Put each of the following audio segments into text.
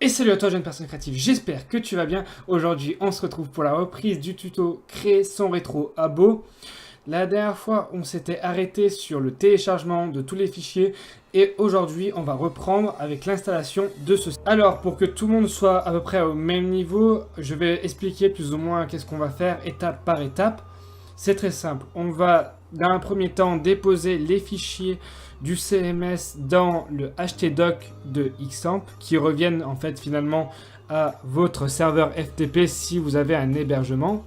Et salut à toi jeune personne créative, j'espère que tu vas bien. Aujourd'hui on se retrouve pour la reprise du tuto créer son rétro abo. La dernière fois on s'était arrêté sur le téléchargement de tous les fichiers et aujourd'hui on va reprendre avec l'installation de ceci. Alors pour que tout le monde soit à peu près au même niveau, je vais expliquer plus ou moins qu'est-ce qu'on va faire étape par étape. C'est très simple, on va dans un premier temps déposer les fichiers du CMS dans le htdoc de Xampp qui reviennent en fait finalement à votre serveur FTP si vous avez un hébergement.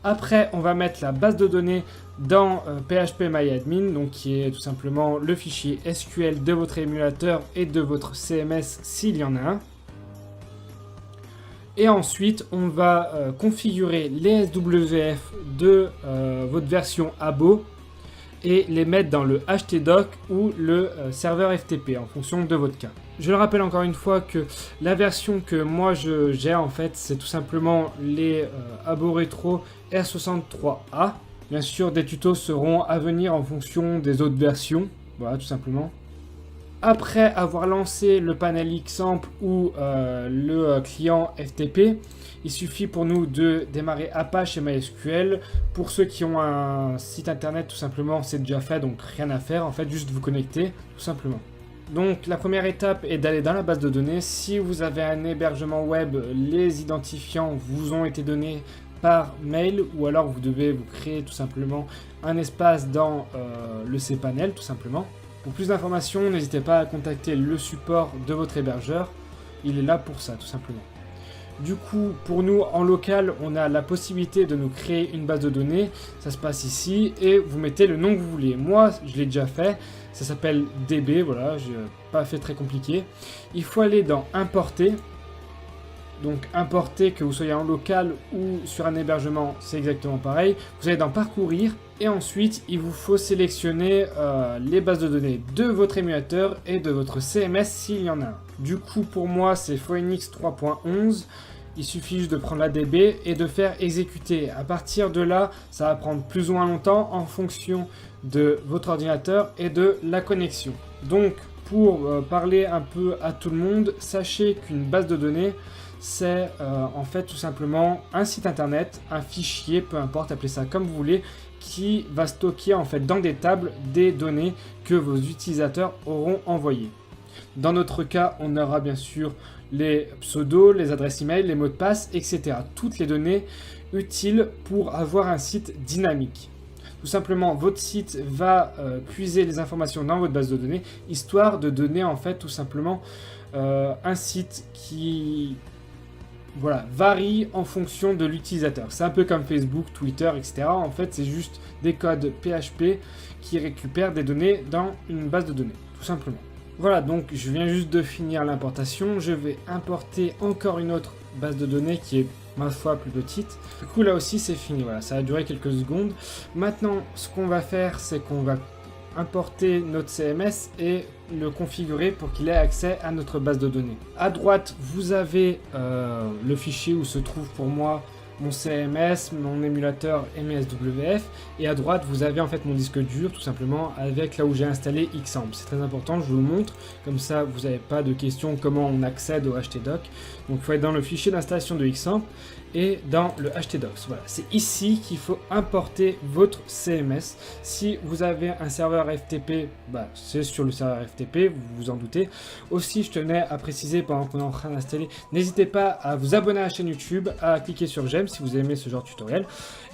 Après, on va mettre la base de données dans phpMyAdmin, donc qui est tout simplement le fichier SQL de votre émulateur et de votre CMS s'il y en a un. Et ensuite, on va configurer les SWF de votre version abo et les mettre dans le htdoc ou le serveur FTP en fonction de votre cas. Je le rappelle encore une fois que la version que moi je gère en fait, c'est tout simplement les Abo Retro R63A. Bien sûr, des tutos seront à venir en fonction des autres versions, voilà tout simplement. Après avoir lancé le panel Xampp ou le client FTP, il suffit pour nous de démarrer Apache et MySQL. Pour ceux qui ont un site internet, tout simplement, c'est déjà fait, donc rien à faire. En fait, juste vous connecter, tout simplement. Donc la première étape est d'aller dans la base de données. Si vous avez un hébergement web, les identifiants vous ont été donnés par mail ou alors vous devez vous créer tout simplement un espace dans le cPanel, tout simplement. Pour plus d'informations, n'hésitez pas à contacter le support de votre hébergeur. Il est là pour ça, tout simplement. Du coup, pour nous, en local, on a la possibilité de nous créer une base de données. Ça se passe ici et vous mettez le nom que vous voulez. Moi, je l'ai déjà fait. Ça s'appelle DB, voilà, je n'ai pas fait très compliqué. Il faut aller dans Importer. Donc importer, que vous soyez en local ou sur un hébergement, c'est exactement pareil. Vous allez dans Parcourir et ensuite il vous faut sélectionner les bases de données de votre émulateur et de votre CMS s'il y en a un. Du coup pour moi c'est Phoenix 3.11. Il suffit juste de prendre la DB et de faire exécuter. À partir de là, ça va prendre plus ou moins longtemps en fonction de votre ordinateur et de la connexion. Donc pour parler un peu à tout le monde, sachez qu'une base de données, c'est en fait tout simplement un site internet, un fichier, peu importe, appelez ça comme vous voulez, qui va stocker en fait dans des tables des données que vos utilisateurs auront envoyées. Dans notre cas, on aura bien sûr les pseudos, les adresses email, les mots de passe, etc. Toutes les données utiles pour avoir un site dynamique. Tout simplement, votre site va puiser les informations dans votre base de données, histoire de donner en fait tout simplement un site qui varie en fonction de l'utilisateur. C'est un peu comme Facebook, Twitter, etc. En fait, c'est juste des codes PHP qui récupèrent des données dans une base de données, tout simplement. Voilà, donc je viens juste de finir l'importation. Je vais importer encore une autre base de données qui est ma foi plus petite. Du coup, là aussi, c'est fini. Voilà, ça a duré quelques secondes. Maintenant, ce qu'on va faire, c'est qu'on va importer notre CMS et le configurer pour qu'il ait accès à notre base de données. À droite, vous avez le fichier où se trouve pour moi mon CMS, mon émulateur et mes SWF. Et à droite, vous avez en fait mon disque dur, tout simplement, avec là où j'ai installé Xampp. C'est très important, je vous le montre. Comme ça, vous n'avez pas de questions comment on accède au htdoc. Donc, il faut être dans le fichier d'installation de Xampp et dans le htdoc. Voilà, c'est ici qu'il faut importer votre CMS. Si vous avez un serveur FTP, c'est sur le serveur FTP, vous vous en doutez. Aussi, je tenais à préciser pendant qu'on est en train d'installer, n'hésitez pas à vous abonner à la chaîne YouTube, à cliquer sur j'aime si vous aimez ce genre de tutoriel.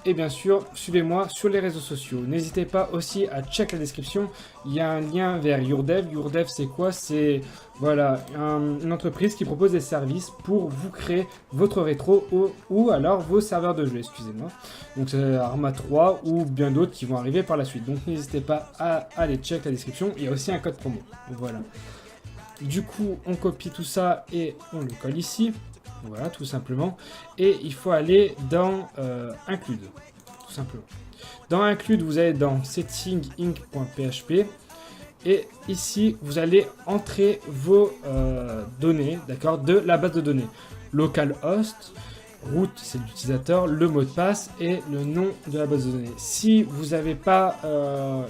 Et bien sûr, suivez-moi sur les réseaux sociaux. N'hésitez pas aussi à check la description. Il y a un lien vers YourDev. YourDev, c'est quoi? C'est une entreprise qui propose des services pour vous créer votre rétro ou alors vos serveurs de jeu, excusez-moi. Donc c'est Arma 3 ou bien d'autres qui vont arriver par la suite. Donc n'hésitez pas à aller check la description. Il y a aussi un code promo. Voilà. Du coup, on copie tout ça et on le colle ici. Voilà, tout simplement. Et il faut aller dans Include, tout simplement. Dans Include, vous allez dans settinginc.php. Et ici, vous allez entrer vos données, d'accord, de la base de données. Localhost, route, c'est l'utilisateur, le mot de passe et le nom de la base de données. Si vous n'avez pas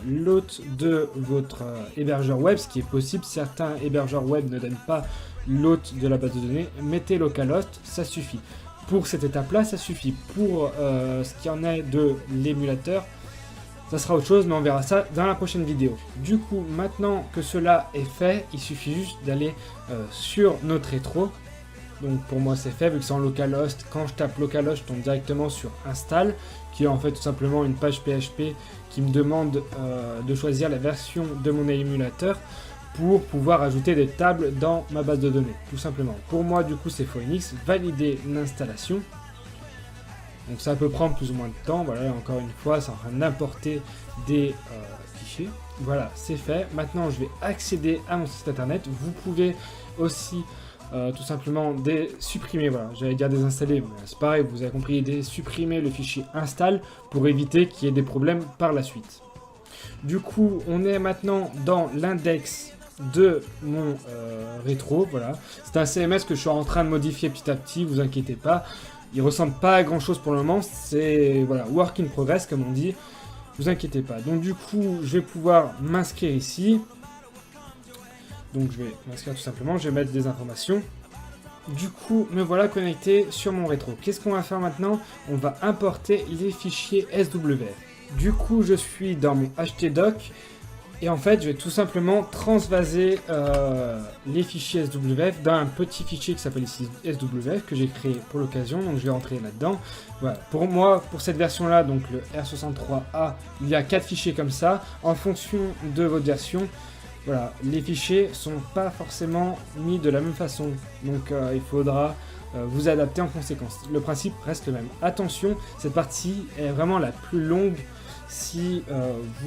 l'hôte de votre hébergeur web, ce qui est possible, certains hébergeurs web ne donnent pas l'hôte de la base de données, mettez localhost, ça suffit. Pour cette étape-là, ça suffit. Pour ce qui en est de l'émulateur, ça sera autre chose, mais on verra ça dans la prochaine vidéo. Du coup, maintenant que cela est fait, il suffit juste d'aller sur notre rétro. Donc pour moi c'est fait, vu que c'est en localhost. Quand je tape localhost, je tombe directement sur install, qui est en fait tout simplement une page PHP qui me demande de choisir la version de mon émulateur pour pouvoir ajouter des tables dans ma base de données, tout simplement. Pour moi, du coup, c'est Phoenix, valider l'installation. Donc ça peut prendre plus ou moins de temps. Voilà, encore une fois, c'est en train d'importer des fichiers. Voilà, c'est fait. Maintenant, je vais accéder à mon site internet. Vous pouvez aussi tout simplement supprimer, voilà, j'allais dire désinstaller, mais c'est pareil, vous avez compris, supprimer le fichier install pour éviter qu'il y ait des problèmes par la suite. Du coup, on est maintenant dans l'index de mon rétro, voilà. C'est un CMS que je suis en train de modifier petit à petit, vous inquiétez pas. Il ressemble pas à grand chose pour le moment, c'est voilà, work in progress comme on dit, vous inquiétez pas. Donc du coup, je vais pouvoir m'inscrire ici. Donc je vais m'inscrire tout simplement, je vais mettre des informations. Du coup, me voilà connecté sur mon rétro. Qu'est-ce qu'on va faire maintenant? On va importer les fichiers SWF. Du coup, je suis dans mon htdoc. Et en fait, je vais tout simplement transvaser les fichiers SWF dans un petit fichier qui s'appelle ici SWF que j'ai créé pour l'occasion. Donc je vais rentrer là-dedans. Voilà. Pour moi, pour cette version-là, donc le R63A, il y a 4 fichiers comme ça. En fonction de votre version, voilà, les fichiers sont pas forcément mis de la même façon. Donc il faudra vous adapter en conséquence. Le principe reste le même. Attention, cette partie est vraiment la plus longue si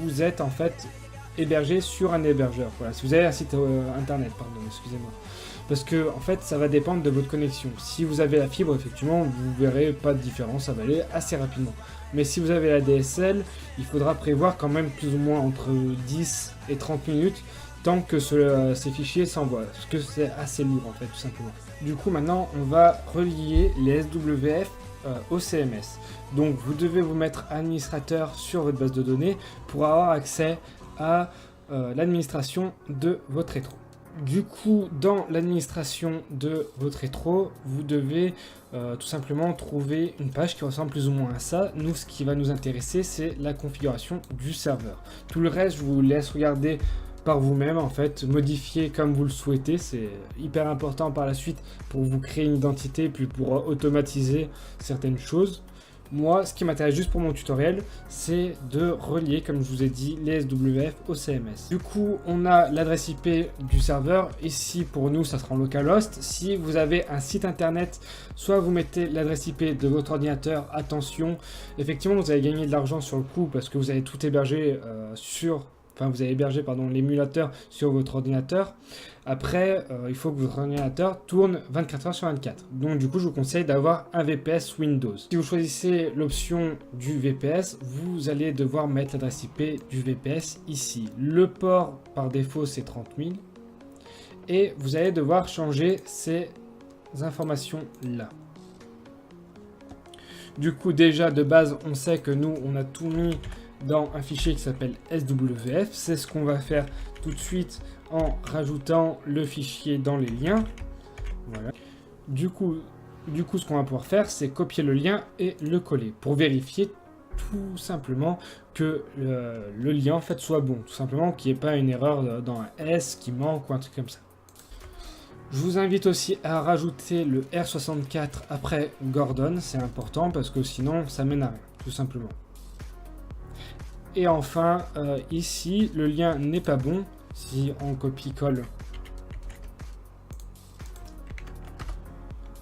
vous êtes en fait hébergé sur un hébergeur. Voilà, si vous avez un site internet, pardon, excusez-moi. Parce que en fait, ça va dépendre de votre connexion. Si vous avez la fibre, effectivement, vous verrez pas de différence, ça va aller assez rapidement. Mais si vous avez la DSL, il faudra prévoir quand même plus ou moins entre 10 et 30 minutes tant que ces fichiers s'envoient, parce que c'est assez lourd en fait, tout simplement. Du coup, maintenant, on va relier les SWF au CMS. Donc, vous devez vous mettre administrateur sur votre base de données pour avoir accès à l'administration de votre rétro. Du coup, dans l'administration de votre rétro, vous devez tout simplement trouver une page qui ressemble plus ou moins à ça. Nous, ce qui va nous intéresser, c'est la configuration du serveur. Tout le reste, je vous laisse regarder par vous-même, en fait, modifier comme vous le souhaitez. C'est hyper important par la suite pour vous créer une identité, puis pour automatiser certaines choses. Moi, ce qui m'intéresse juste pour mon tutoriel, c'est de relier, comme je vous ai dit, les SWF au CMS. Du coup, on a l'adresse IP du serveur. Ici, pour nous, ça sera en localhost. Si vous avez un site internet, soit vous mettez l'adresse IP de votre ordinateur. Attention, effectivement, vous allez gagner de l'argent sur le coup parce que vous avez tout hébergé vous avez hébergé l'émulateur sur votre ordinateur. Après, il faut que votre ordinateur tourne 24 heures sur 24. Donc du coup, je vous conseille d'avoir un VPS Windows. Si vous choisissez l'option du VPS, vous allez devoir mettre l'adresse IP du VPS ici. Le port par défaut, c'est 30 000. Et vous allez devoir changer ces informations-là. Du coup, déjà de base, on sait que nous, on a tout mis dans un fichier qui s'appelle SWF. C'est ce qu'on va faire tout de suite en rajoutant le fichier dans les liens. Voilà. Du coup, ce qu'on va pouvoir faire, c'est copier le lien et le coller pour vérifier tout simplement que le lien en fait soit bon. Tout simplement qu'il n'y ait pas une erreur dans un S qui manque ou un truc comme ça. Je vous invite aussi à rajouter le R64 après Gordon. C'est important parce que sinon ça mène à rien, tout simplement. Et enfin, ici, le lien n'est pas bon. Si on copie-colle,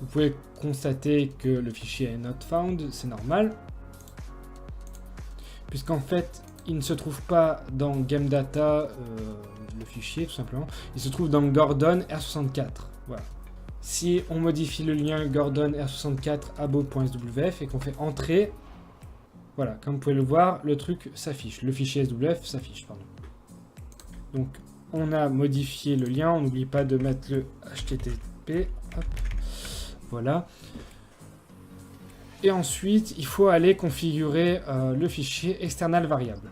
vous pouvez constater que le fichier est not found, c'est normal. Puisqu'en fait, il ne se trouve pas dans Game Data, le fichier tout simplement. Il se trouve dans Gordon R64. Voilà. Si on modifie le lien Gordon R64 abo.swf et qu'on fait entrer, voilà, comme vous pouvez le voir, le truc s'affiche. Le fichier SWF s'affiche, pardon. Donc, on a modifié le lien. On n'oublie pas de mettre le HTTP. Hop. Voilà. Et ensuite, il faut aller configurer le fichier external variable.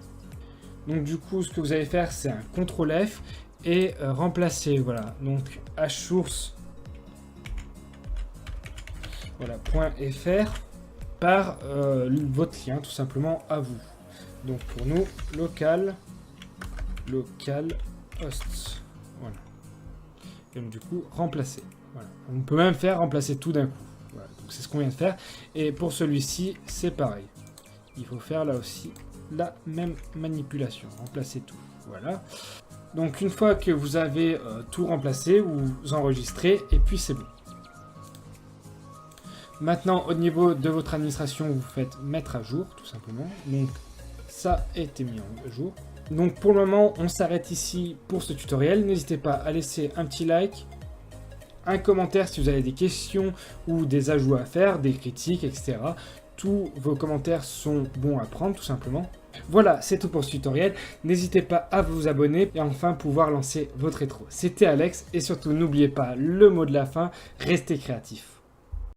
Donc, du coup, ce que vous allez faire, c'est un CTRL F et remplacer, voilà. Donc, hsource voilà, .fr par votre lien tout simplement à vous. Donc pour nous, local host. Voilà. Et donc du coup, remplacer. Voilà. On peut même faire remplacer tout d'un coup. Voilà. Donc c'est ce qu'on vient de faire. Et pour celui-ci, c'est pareil. Il faut faire là aussi la même manipulation. Remplacer tout. Voilà. Donc une fois que vous avez tout remplacé, vous enregistrez et puis c'est bon. Maintenant, au niveau de votre administration, vous faites mettre à jour, tout simplement. Donc, ça a été mis à jour. Donc, pour le moment, on s'arrête ici pour ce tutoriel. N'hésitez pas à laisser un petit like, un commentaire si vous avez des questions ou des ajouts à faire, des critiques, etc. Tous vos commentaires sont bons à prendre, tout simplement. Voilà, c'est tout pour ce tutoriel. N'hésitez pas à vous abonner et enfin pouvoir lancer votre rétro. C'était Alex et surtout, n'oubliez pas le mot de la fin, restez créatifs.